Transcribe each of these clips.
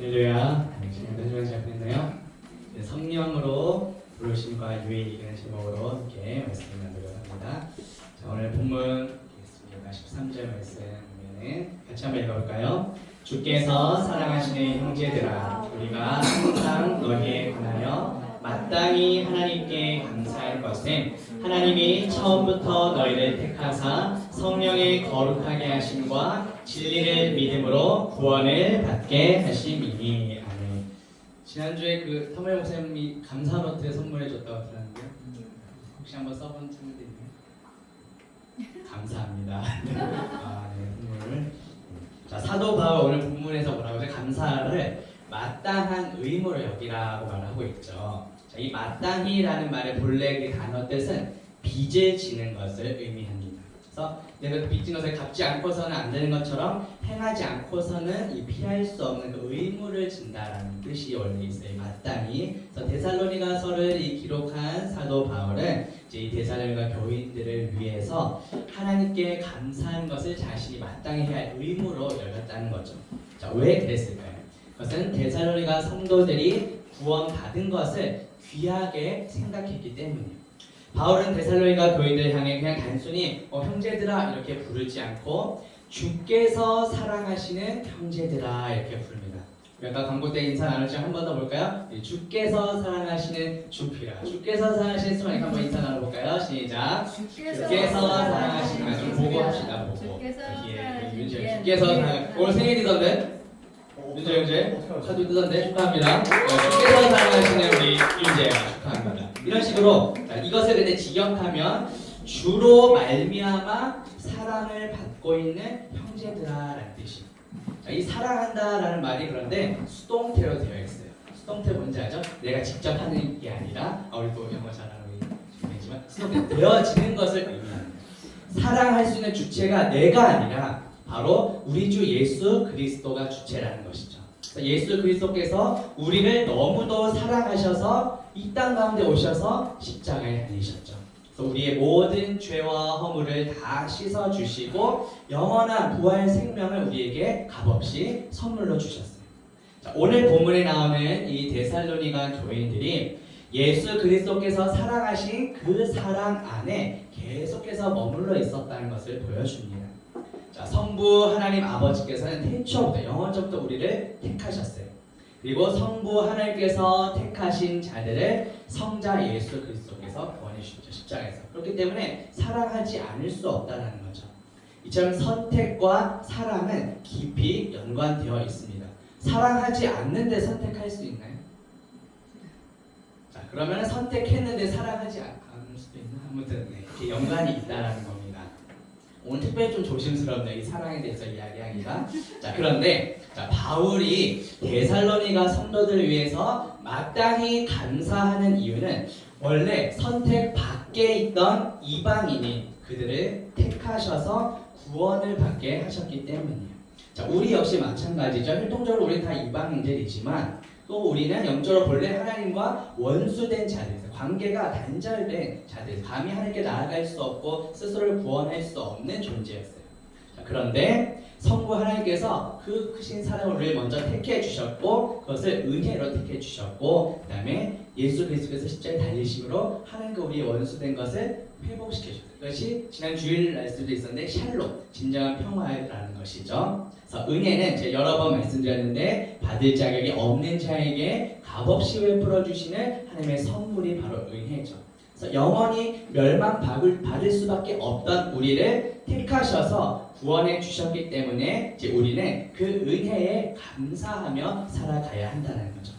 할렐루야. 지금 시간 시작했네요. 성령으로 부르심과 유익이라는 제목으로 이렇게 말씀을 나누려고 합니다. 자, 오늘 본문 읽겠습니다. 13절 말씀 보면은 같이 한번 읽어볼까요? 주께서 사랑하시는 형제들아, 우리가 항상 너희에 관하여 마땅히 하나님께 감사할 것은 하나님이 처음부터 너희를 택하사 성령의 거룩하게 하심과 진리를 믿음으로 구원을 받게 하심이니. 아멘. 지난주에 그 터멜 목사님이 감사 노트 선물해 줬다고 들었는데 혹시 한번 써본 친구들 있나요? 감사합니다. 아, 네, 선물. 자, 사도 바울 오늘 본문에서 뭐라고 해서 감사를 마땅한 의무로 여기라고 말하고 있죠. 자, 이 마땅히라는 말의 본래 그 단어 뜻은 빚을 지는 것을 의미합니다. 그래서 내가 빚진 것을 갚지 않고서는 안 되는 것처럼 행하지 않고서는 이 피할 수 없는 그 의무를 진다라는 뜻이 원래 있어요. 마땅히. 그래서 데살로니가서를 이 기록한 사도 바울은 이제 이 데살로니가 교인들을 위해서 하나님께 감사한 것을 자신이 마땅히 해야 할 의무로 여겼다는 거죠. 자, 왜 그랬을까요? 그것은 데살로니가 성도들이 구원받은 것을 귀하게 생각했기 때문이에요. 바울은 데살로니가 교인들 향해 그냥 단순히 형제들아 이렇게 부르지 않고 주께서 사랑하시는 형제들아 이렇게 부릅니다. 아까 광고 때 인사 나눴죠? 한 번 더 볼까요? 주께서 사랑하시는 주피라. 주께서 사랑하시는 수마니까 한번 인사 나눠볼까요? 시작. 주께서 사랑하시는 좀 보고 합시다. 보고. 주께서 사랑. 오늘 생일이던데? 윤재 형제 카드 뜨던데 축하합니다. 주께서 사랑하시는 우리 윤재 축하합니다. 이런 식으로 이것을 근데 직역하면 주로 말미암아 사랑을 받고 있는 형제들아라는 뜻이에요. 이 사랑한다라는 말이 그런데 수동태로 되어 있어요. 수동태 뭔지 알죠? 내가 직접 하는 게 아니라 우리 또 영어 잘하는 우리 중이지만 수동태 되어지는 것을 의미합니다. 사랑할 수 있는 주체가 내가 아니라 바로 우리 주 예수 그리스도가 주체라는 것이죠. 예수 그리스도께서 우리를 너무도 사랑하셔서 이 땅 가운데 오셔서 십자가에 달리셨죠. 그래서 우리의 모든 죄와 허물을 다 씻어 주시고 영원한 부활 생명을 우리에게 값없이 선물로 주셨어요. 자, 오늘 본문에 나오는 이 데살로니가 교인들이 예수 그리스도께서 사랑하신 그 사랑 안에 계속해서 머물러 있었다는 것을 보여줍니다. 자, 성부 하나님 아버지께서는 태초부터 영원적부터 우리를 택하셨어요. 그리고 성부 하나님께서 택하신 자들을 성자 예수 그리스도께서 구원해 주셨죠. 십자가에서. 그렇기 때문에 사랑하지 않을 수 없다는 거죠. 이처럼 선택과 사랑은 깊이 연관되어 있습니다. 사랑하지 않는데 선택할 수 있나요? 자, 그러면 선택했는데 사랑하지 않을 수도 있나? 아무튼 네, 이렇게 연관이 있다는 겁니다. 오늘 특별히 좀 조심스럽네요. 이 사랑에 대해서 이야기하기가. 자, 그런데 바울이 데살로니가 성도들을 위해서 마땅히 감사하는 이유는 원래 선택 밖에 있던 이방인이 그들을 택하셔서 구원을 받게 하셨기 때문이에요. 자, 우리 역시 마찬가지죠. 활동적으로 우리는 다 이방인들이지만 또 우리는 영적으로 본래 하나님과 원수된 자들, 관계가 단절된 자들, 감히 하나님께 나아갈 수 없고 스스로를 구원할 수 없는 존재였어요. 자, 그런데 성부 하나님께서 그 크신 사랑을 우리를 먼저 택해 주셨고 그것을 은혜로 택해 주셨고 그 다음에 예수 그리스도께서 십자가에 달리심으로 하나님과 우리의 원수된 것을 회복시켜 주셨어요. 그것이 지난 주일 말씀도 있었는데 샬롬, 진정한 평화라는 것이죠. 그래서 은혜는 제가 여러 번 말씀드렸는데 받을 자격이 없는 자에게 값없이 베풀어 주시는 하나님의 선물이 바로 은혜죠. 그래서 영원히 멸망받을 수밖에 없던 우리를 택하셔서 구원해 주셨기 때문에 이제 우리는 그 은혜에 감사하며 살아가야 한다는 거죠.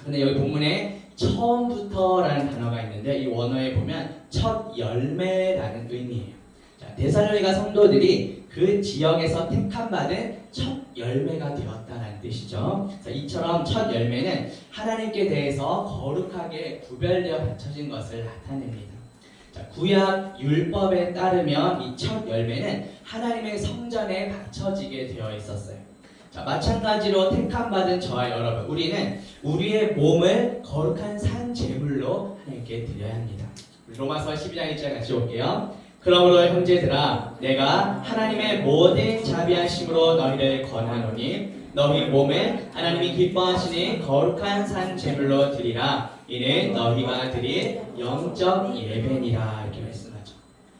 근데 여기 본문에 처음부터라는 단어가 있는데 이 원어에 보면 첫 열매라는 의미예요. 자, 데살로니가 성도들이 그 지역에서 택함받은 첫 열매가 되었다는 뜻이죠. 자, 이처럼 첫 열매는 하나님께 대해서 거룩하게 구별되어 바쳐진 것을 나타냅니다. 자, 구약 율법에 따르면 이 첫 열매는 하나님의 성전에 바쳐지게 되어 있었어요. 자, 마찬가지로 택함받은 저와 여러분, 우리는 우리의 몸을 거룩한 산 제물로 하나님께 드려야 합니다. 로마서 12장 1절 같이 볼게요. 그러므로 형제들아, 내가 하나님의 모든 자비하심으로 너희를 권하노니 너희 몸을 하나님이 기뻐하시는 거룩한 산 제물로 드리라. 이는 너희가 드릴 영적 예배니라. 이렇게 말씀하죠.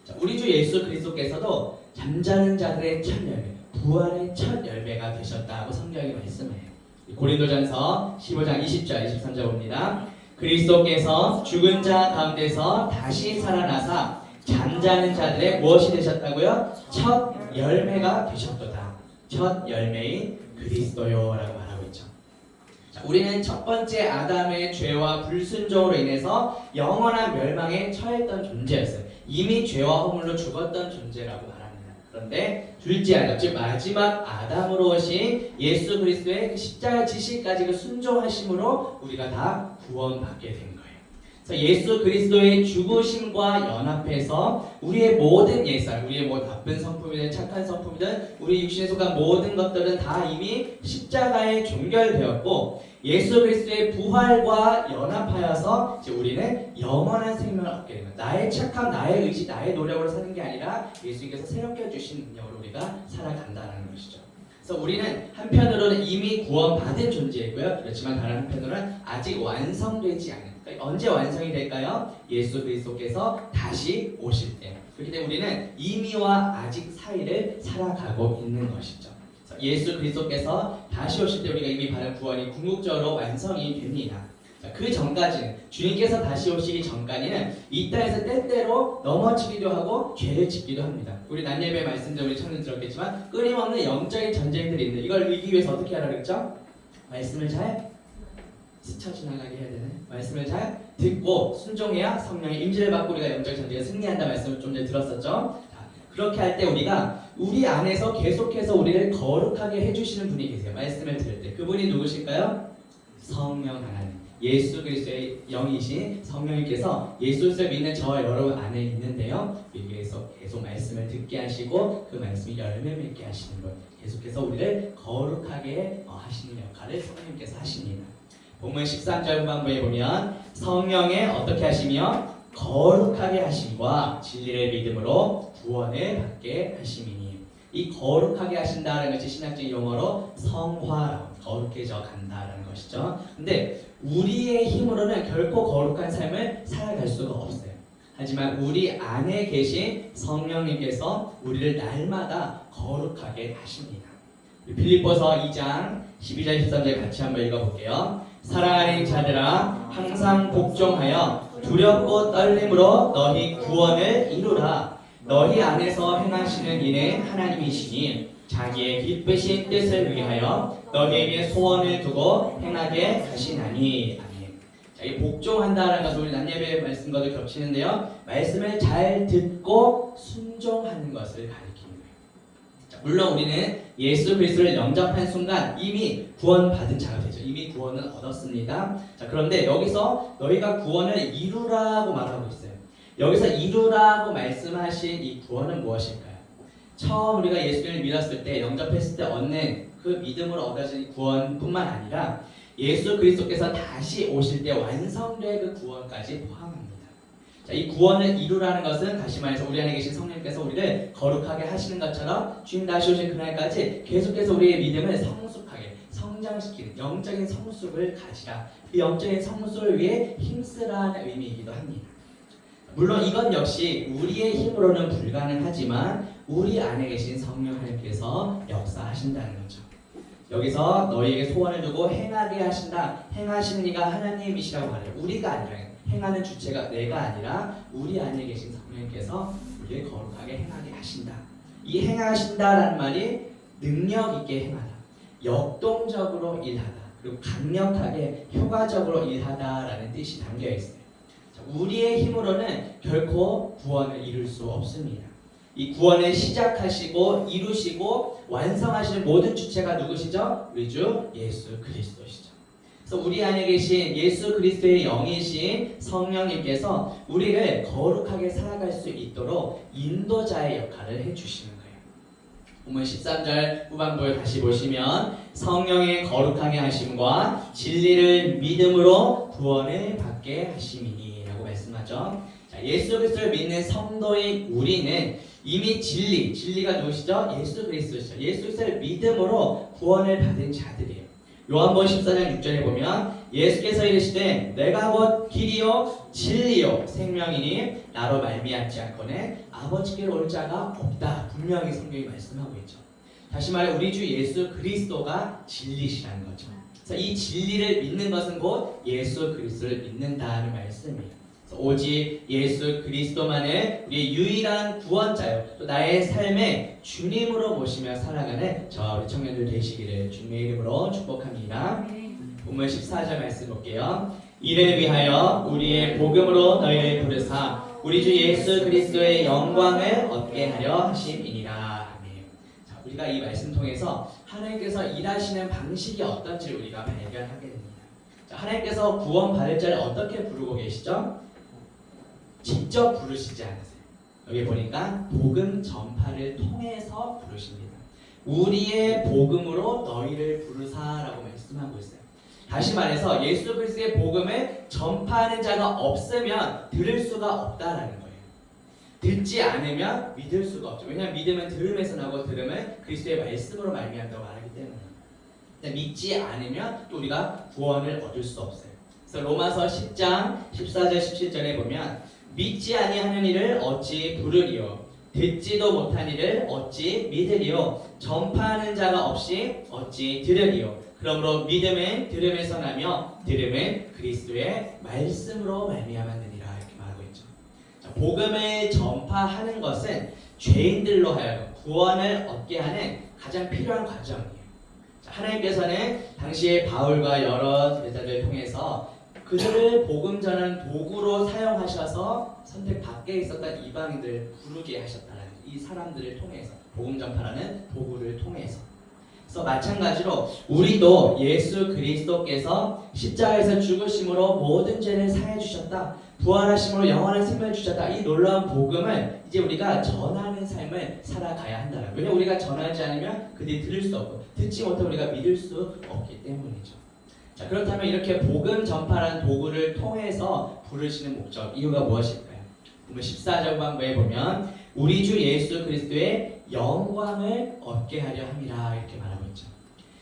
자, 우리 주 예수 그리스도께서도 잠자는 자들의 첫 열매, 부활의 첫 열매가 되셨다고 성경이 말씀해요. 고린도전서 15장 20절 23절 봅니다. 그리스도께서 죽은 자 가운데서 다시 살아나사 잠자는 자들의 무엇이 되셨다고요? 첫 열매가 되셨도다. 첫 열매인 그리스도요 라고 말하고 있죠. 자, 우리는 첫 번째 아담의 죄와 불순종으로 인해서 영원한 멸망에 처했던 존재였어요. 이미 죄와 허물로 죽었던 존재라고 말합니다. 그런데 둘째 아담, 즉 마지막 아담으로 오신 예수 그리스도의 그 십자가 지시까지 그 순종하심으로 우리가 다 구원받게 된 거예요. 그래서 예수 그리스도의 죽으심과 연합해서 우리의 모든 옛살, 우리의 뭐 나쁜 성품이든 착한 성품이든 우리 육신에 속한 모든 것들은 다 이미 십자가에 종결되었고 예수 그리스도의 부활과 연합하여서 이제 우리는 영원한 생명을 얻게 됩니다. 나의 착함, 나의 의지, 나의 노력으로 사는 게 아니라 예수님께서 새롭게 주신 능력으로 우리가 살아간다는 것이죠. 그래서 우리는 한편으로는 이미 구원받은 존재이고요. 그렇지만 다른 한편으로는 아직 완성되지 않은, 그러니까 언제 완성이 될까요? 예수 그리스도께서 다시 오실 때. 그렇기 때문에 우리는 이미와 아직 사이를 살아가고 있는 것이죠. 예수 그리스도께서 다시 오실 때 우리가 이미 받은 구원이 궁극적으로 완성이 됩니다. 그 전까지는, 주님께서 다시 오시기 전까지는 이 땅에서 때때로 넘어지기도 하고 죄를 짓기도 합니다. 우리 난예배 말씀 때 우리 청년 들었겠지만 끊임없는 영적인 전쟁들이 있는데 이걸 이기기 위해서 어떻게 하라 그랬죠? 말씀을 잘 스쳐 지나가게 해야 되네. 말씀을 잘 듣고 순종해야 성령의 임재를 받고 우리가 영적 전쟁에 승리한다 말씀을 좀 전에 들었었죠. 그렇게 할 때 우리가 우리 안에서 계속해서 우리를 거룩하게 해주시는 분이 계세요. 말씀을 들을 때 그분이 누구실까요? 성령 하나님, 예수 그리스도의 영이신 성령님께서 예수 그리스도를 믿는 저와 여러분 안에 있는데요. 여기에서 계속 말씀을 듣게 하시고 그 말씀이 열매 맺게 하시는 것, 계속해서 우리를 거룩하게 하시는 역할을 성령님께서 하십니다. 본문 13절 후반부에 보면 성령의 어떻게 하시며 거룩하게 하심과 진리를 믿음으로 구원을 받게 하심이니, 이 거룩하게 하신다라는 것이 신학적 용어로 성화, 거룩해져 간다라는 것이죠. 근데 우리의 힘으로는 결코 거룩한 삶을 살아갈 수가 없어요. 하지만 우리 안에 계신 성령님께서 우리를 날마다 거룩하게 하십니다. 빌립보서 2장 12절 13절 같이 한번 읽어볼게요. 사랑하는 자들아, 항상 복종하여 두렵고 떨림으로 너희 구원을 이루라. 너희 안에서 행하시는 이는 하나님이시니 자기의 기쁘신 뜻을 위하여 너희에게 소원을 두고 행하게 하시나니. 아멘. 자, 이 복종한다라는 것은 우리 난예배 말씀과도 겹치는데요. 말씀을 잘 듣고 순종하는 것을 가리키는 거예요. 자, 물론 우리는 예수 그리스도를 영접한 순간 이미 구원받은 자가 되죠. 이미 구원은 얻었습니다. 자, 그런데 여기서 너희가 구원을 이루라고 말하고 있어요. 여기서 이루라고 말씀하신 이 구원은 무엇일까요? 처음 우리가 예수님을 믿었을 때, 영접했을 때 얻는 그 믿음으로 얻어진 구원뿐만 아니라 예수 그리스도께서 다시 오실 때 완성될 그 구원까지 포함합니다. 자, 이 구원을 이루라는 것은 다시 말해서 우리 안에 계신 성령님께서 우리를 거룩하게 하시는 것처럼 주님 다시 오실 그날까지 계속해서 우리의 믿음을 성숙하게 성장시키는 영적인 성숙을 가지라, 그 영적인 성숙을 위해 힘쓰라는 의미이기도 합니다. 물론 이건 역시 우리의 힘으로는 불가능하지만 우리 안에 계신 성령 하나님께서 역사하신다는 거죠. 여기서 너희에게 소원을 두고 행하게 하신다. 행하시는 이가 하나님이시라고 말해요. 우리가 아니라, 행하는 주체가 내가 아니라 우리 안에 계신 성령님께서 우리를 거룩하게 행하게 하신다. 이 행하신다라는 말이 능력 있게 행하다, 역동적으로 일하다, 그리고 강력하게 효과적으로 일하다라는 뜻이 담겨 있어요. 우리의 힘으로는 결코 구원을 이룰 수 없습니다. 이 구원을 시작하시고 이루시고 완성하시는 모든 주체가 누구시죠? 우리 주 예수 그리스도시죠. 그래서 우리 안에 계신 예수 그리스도의 영이신 성령님께서 우리를 거룩하게 살아갈 수 있도록 인도자의 역할을 해주시는 거예요. 본문 13절 후반부를 다시 보시면 성령의 거룩하게 하심과 진리를 믿음으로 구원을 받게 하심이니 말씀하죠. 자, 예수 그리스도를 믿는 성도인 우리는 이미 진리가 누구시죠? 예수 그리스도시죠. 예수 그리스도를 믿음으로 구원을 받은 자들이에요. 요한복음 14장 6절에 보면 예수께서 이르시되 내가 곧 길이요 진리요 생명이니 나로 말미암지 않고는 아버지께로 올 자가 없다. 분명히 성경이 말씀하고 있죠. 다시 말해 우리 주 예수 그리스도가 진리시라는 거죠. 그래서 이 진리를 믿는 것은 곧 예수 그리스도를 믿는다는 말씀이에요. 오직 예수 그리스도만을 우리의 유일한 구원자요 또 나의 삶의 주님으로 모시며 살아가는 저와 우리 청년들 되시기를 주님의 이름으로 축복합니다. 본문 14절 말씀 볼게요. 이를 위하여 우리의 복음으로 너희를 부르사 우리 주 예수 그리스도의 영광을 얻게 하려 하심이니라. 아멘. 자, 우리가 이 말씀 통해서 하나님께서 일하시는 방식이 어떤지를 우리가 발견하게 됩니다. 자, 하나님께서 구원받을 자를 어떻게 부르고 계시죠? 직접 부르시지 않으세요. 여기 보니까 복음 전파를 통해서 부르십니다. 우리의 복음으로 너희를 부르사라고 말씀하고 있어요. 다시 말해서 예수 그리스도의 복음을 전파하는 자가 없으면 들을 수가 없다라는 거예요. 듣지 않으면 믿을 수가 없죠. 왜냐하면 믿음은 들음에서 나고 들음은 그리스도의 말씀으로 말미암다고 말하기 때문에. 믿지 않으면 또 우리가 구원을 얻을 수 없어요. 그래서 로마서 10장 14절 17절에 보면 믿지 아니하는 이를 어찌 부르리요 듣지도 못한 이를 어찌 믿으리요 전파하는 자가 없이 어찌 들으리요 그러므로 믿음은 들음에서 나며 들음은 그리스도의 말씀으로 말미암았느니라 이렇게 말하고 있죠. 자, 복음을 전파하는 것은 죄인들로 하여금 구원을 얻게 하는 가장 필요한 과정이에요. 자, 하나님께서는 당시에 바울과 여러 제자들을 통해서 그들을 복음 전하는 도구로 사용하셔서 선택 밖에 있었던 이방인들을 부르게 하셨다는 이 사람들을 통해서 복음 전파라는 도구를 통해서. 그래서 마찬가지로 우리도 예수 그리스도께서 십자가에서 죽으심으로 모든 죄를 사해 주셨다. 부활하심으로 영원한 생명을 주셨다. 이 놀라운 복음을 이제 우리가 전하는 삶을 살아가야 한다는 거예요. 왜냐하면 우리가 전하지 않으면 그들이 들을 수 없고 듣지 못하면 우리가 믿을 수 없기 때문이죠. 자, 그렇다면 이렇게 복음 전파라는 도구를 통해서 부르시는 목적, 이유가 무엇일까요? 보면 14절 후반부에 보면 우리 주 예수 그리스도의 영광을 얻게 하려 함이라 이렇게 말하고 있죠.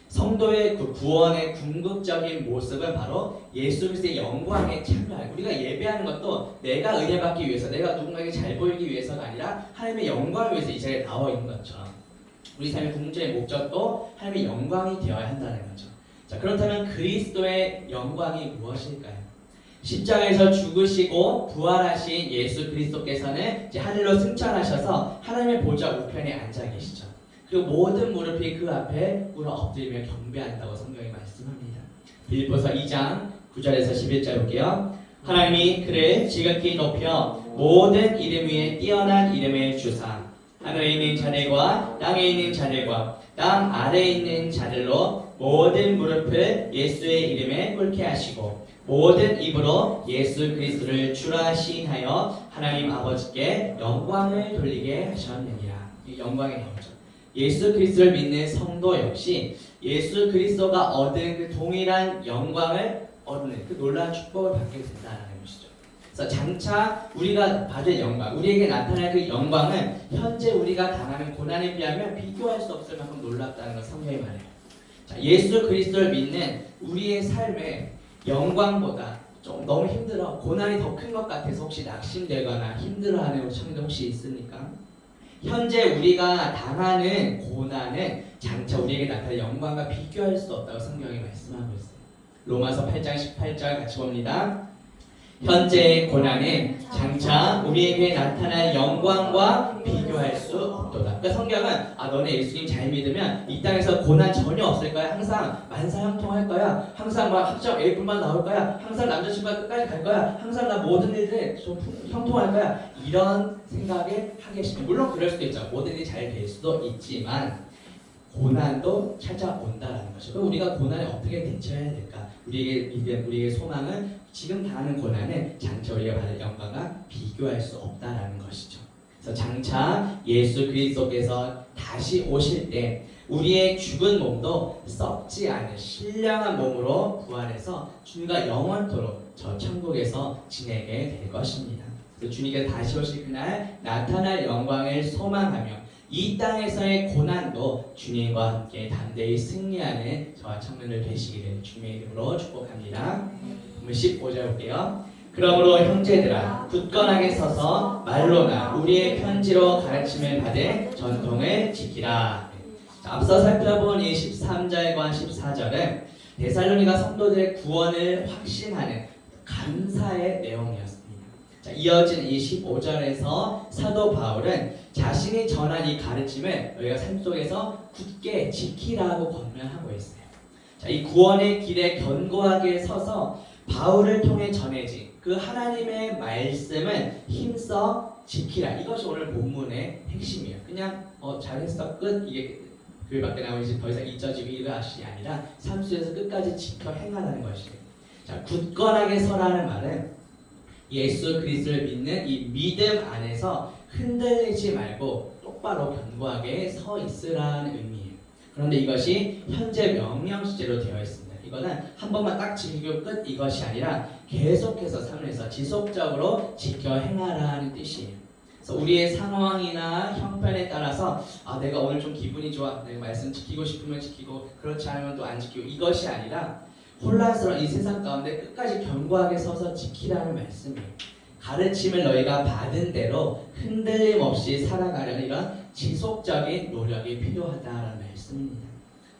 성도의 그 구원의 궁극적인 모습은 바로 예수 그리스도의 영광에 참여하는, 우리가 예배하는 것도 내가 은혜받기 위해서, 내가 누군가에게 잘 보이기 위해서가 아니라 하나님의 영광을 위해서 이 자리에 나와 있는 것처럼 우리 삶의 궁극적인 목적도 하나님의 영광이 되어야 한다는 거죠. 자, 그렇다면 그리스도의 영광이 무엇일까요? 십자가에서 죽으시고 부활하신 예수 그리스도께서는 이제 하늘로 승천하셔서 하나님의 보좌 우편에 앉아 계시죠. 그리고 모든 무릎이 그 앞에 꿇어 엎드리며 경배한다고 성경이 말씀합니다. 빌립보서 2장 9절에서 11절 볼게요. 하나님이 그를 지극히 높여 모든 이름 위에 뛰어난 이름을 주사 하늘에 있는 자들과 땅에 있는 자들과 땅 아래에 있는 자들로 모든 무릎을 예수의 이름에 꿇게 하시고 모든 입으로 예수 그리스도를 주라 시인하여 하나님 아버지께 영광을 돌리게 하셨느니라. 이 영광이 나오죠. 예수 그리스도를 믿는 성도 역시 예수 그리스도가 얻은 그 동일한 영광을 얻는 그 놀라운 축복을 받게 된다는 것이죠. 그래서 장차 우리가 받을 영광, 우리에게 나타날 그 영광은 현재 우리가 당하는 고난에 비하면 비교할 수 없을 만큼 놀랍다는 걸 성경이 말해요. 자, 예수 그리스도를 믿는 우리의 삶에 영광보다 좀 너무 힘들어, 고난이 더 큰 것 같아서 혹시 낙심되거나 힘들어하는 청년들 혹시 있습니까? 현재 우리가 당하는 고난은 장차 우리에게 나타날 영광과 비교할 수 없다고 성경이 말씀하고 있어요. 로마서 8장 18절 같이 봅니다. 현재의 고난은 장차 우리에게 나타날 영광과 비교할 수 없도다. 그러니까 성경은 너네 예수님 잘 믿으면 이 땅에서 고난 전혀 없을 거야. 항상 만사형통할 거야. 항상 막 학점 A뿐만 나올 거야. 항상 남자친구가 끝까지 갈 거야. 항상 나 모든 일들에 좀 형통할 거야. 이런 생각에 하게 싶어요. 물론 그럴 수도 있죠. 모든 일이 잘 될 수도 있지만 고난도 찾아온다라는 거죠. 그럼 우리가 고난에 어떻게 대처해야 될까? 우리에게 소망은 지금 당하는 고난은 장차 우리가 받을 영광과 비교할 수 없다라는 것이죠. 그래서 장차 예수 그리스도께서 다시 오실 때 우리의 죽은 몸도 썩지 않은 신령한 몸으로 부활해서 주님과 영원토록 저 천국에서 지내게 될 것입니다. 그래서 주님께서 다시 오실 그날 나타날 영광을 소망하며 이 땅에서의 고난도 주님과 함께 담대히 승리하는 저와 청년들 되시기를 주님의 이름으로 축복합니다. 15절 볼게요. 그러므로 형제들아 굳건하게 서서 말로나 우리의 편지로 가르침을 받은 전통을 지키라. 자, 앞서 살펴본 이 13절과 14절은 데살로니가 성도들의 구원을 확신하는 감사의 내용이었습니다. 자, 이어진 이 15절에서 사도 바울은 자신이 전한 이 가르침을 너희가 삶 속에서 굳게 지키라고 권면하고 있어요. 자, 이 구원의 길에 견고하게 서서 바울을 통해 전해진 그 하나님의 말씀을 힘써 지키라. 이것이 오늘 본문의 핵심이에요. 그냥 잘했어 끝 이게 그밖에 나오지 더 이상 잊혀지고 이것이 아니라 삶 속에서 끝까지 지켜 행하라는 것이에요. 자, 굳건하게 서라는 말은 예수 그리스도를 믿는 이 믿음 안에서 흔들리지 말고 똑바로 견고하게 서 있으라는 의미예요. 그런데 이것이 현재 명령 시제로 되어 있습니다. 이거는 한 번만 딱 지키고 끝 이것이 아니라 계속해서 삶에서 지속적으로 지켜 행하라는 뜻이에요. 그래서 우리의 상황이나 형편에 따라서 내가 오늘 좀 기분이 좋아, 내가 말씀 지키고 싶으면 지키고 그렇지 않으면 또 안 지키고 이것이 아니라 혼란스러운 이 세상 가운데 끝까지 견고하게 서서 지키라는 말씀이에요. 가르침을 너희가 받은 대로 흔들림 없이 살아가려는 이런 지속적인 노력이 필요하다는 말씀입니다.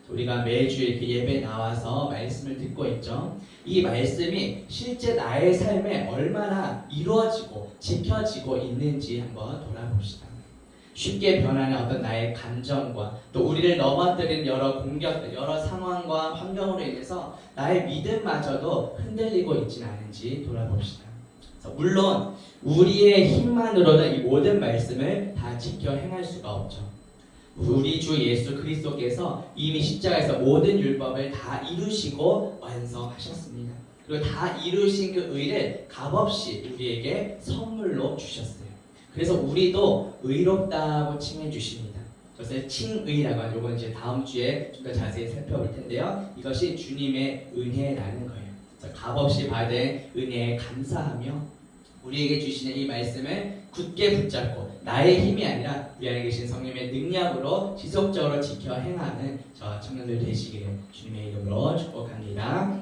우리가 매주 이렇게 예배 나와서 말씀을 듣고 있죠. 이 말씀이 실제 나의 삶에 얼마나 이루어지고 지켜지고 있는지 한번 돌아봅시다. 쉽게 변하는 어떤 나의 감정과 또 우리를 넘어뜨린 여러 공격들, 여러 상황과 환경으로 인해서 나의 믿음마저도 흔들리고 있지는 않은지 돌아봅시다. 물론 우리의 힘만으로는 이 모든 말씀을 다 지켜 행할 수가 없죠. 우리 주 예수 그리스도께서 이미 십자가에서 모든 율법을 다 이루시고 완성하셨습니다. 그리고 다 이루신 그 의를 값없이 우리에게 선물로 주셨어요. 그래서 우리도 의롭다고 칭해 주십니다. 그것을 칭의라고 하는 이건 이제 다음 주에 좀 더 자세히 살펴볼 텐데요. 이것이 주님의 은혜라는 거예요. 그래서 값없이 받은 은혜에 감사하며 우리에게 주시는 이 말씀을 굳게 붙잡고 나의 힘이 아니라 우리 안에 계신 성령의 능력으로 지속적으로 지켜 행하는 저와 청년들 되시기를 주님의 이름으로 축복합니다.